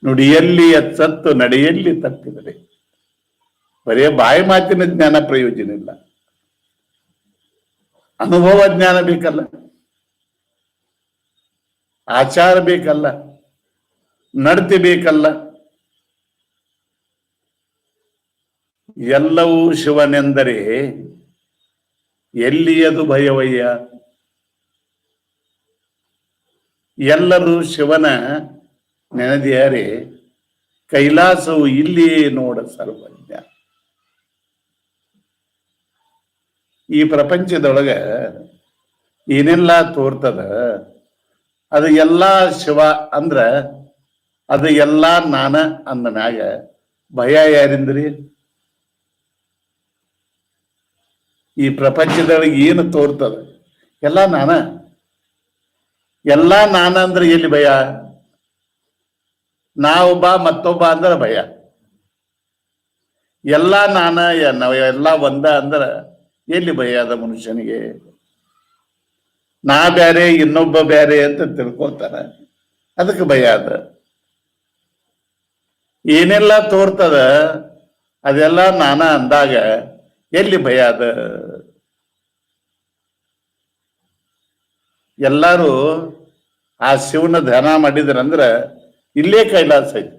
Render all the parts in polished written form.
ನುಡಿಯಲ್ಲಿ ಎಚ್ಚತ್ತು ನಡೆಯಲ್ಲಿ ತಪ್ಪಿದರೆ. ಬರೇ ಬಾಯಿ ಮಾತಿನ ಜ್ಞಾನ ಪ್ರಯೋಜನ ಇಲ್ಲ, ಅನುಭವ ಜ್ಞಾನ ಬೇಕಲ್ಲ, ಆಚಾರ ಬೇಕಲ್ಲ, ನಡತೆ ಬೇಕಲ್ಲ. ಎಲ್ಲವೂ ಶಿವನೆಂದರೆ ಎಲ್ಲಿಯದು ಭಯವಯ್ಯ. ಎಲ್ಲರೂ ಶಿವನ ನೆನೆದಿಯಾರೆ, ಕೈಲಾಸವು ಇಲ್ಲಿಯೇ ನೋಡ ಸರ್ವಜ್ಞ. ಈ ಪ್ರಪಂಚದೊಳಗ ಏನೆಲ್ಲ ತೋರ್ತದ ಅದು ಎಲ್ಲ ಶಿವ ಅಂದ್ರ ಅದು ಎಲ್ಲ ನಾನ ಅಂದ ಮ್ಯಾಗ ಭಯ ಯಾರಿಂದ್ರಿ? ಈ ಪ್ರಪಂಚದೊಳಗೆ ಏನು ತೋರ್ತದ ಎಲ್ಲ ನಾನ, ಎಲ್ಲ ನಾನ ಅಂದ್ರೆ ಎಲ್ಲಿ ಭಯ? ನಾವೊಬ್ಬ ಮತ್ತೊಬ್ಬ ಅಂದ್ರೆ ಭಯ. ಎಲ್ಲ ನಾನ ಎಲ್ಲ ಒಂದ ಅಂದ್ರ ಎಲ್ಲಿ ಭಯ ಅದ ಮನುಷ್ಯನಿಗೆ? ನಾ ಬ್ಯಾರೆ ಇನ್ನೊಬ್ಬ ಬ್ಯಾರೆ ಅಂತ ತಿಳ್ಕೊತಾರ, ಅದಕ್ಕೆ ಭಯ ಅದ. ಏನೆಲ್ಲ ತೋರ್ತದ ಅದೆಲ್ಲ ನಾನ ಅಂದಾಗ ಎಲ್ಲಿ ಭಯ ಅದ? ಎಲ್ಲಾರು ಆ ಶಿವನ ಧ್ಯಾನ ಮಾಡಿದ್ರಂದ್ರ ಇಲ್ಲೇ ಕೈಲಾಸ ಐತಿ.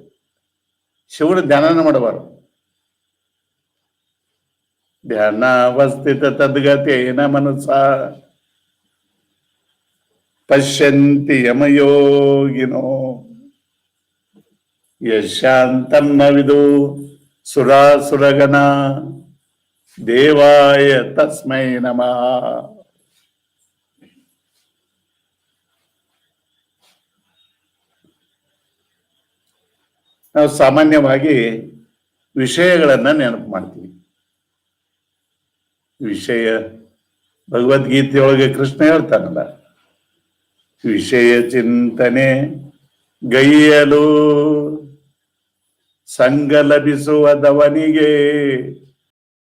ಶಿವನ ಧ್ಯಾನ ಮಾಡಬಾರ್ದು. ಧ್ಯಾನಾವಸ್ಥಿತ ತದ್ಗತೇನ ಮನಸ ಪಶ್ಯಂತಿ ಯಮಯೋಗಿನೋ ಯಶಾಂತಂ ನ ವಿದು ಸುರಾಸುರಗಣ ದೇವಾಯ ತಸ್ಮೈ ನಮಃ. ನಾವು ಸಾಮಾನ್ಯವಾಗಿ ವಿಷಯಗಳನ್ನ ನೆನಪು ಮಾಡ್ತೀವಿ. ವಿಷಯ ಭಗವದ್ಗೀತೆಯೊಳಗೆ ಕೃಷ್ಣ ಹೇಳ್ತಾನಲ್ಲ, ವಿಷಯ ಚಿಂತನೆ ಗೈಯಲು ಸಂಗ ಲಭಿಸುವುದವನಿಗೆ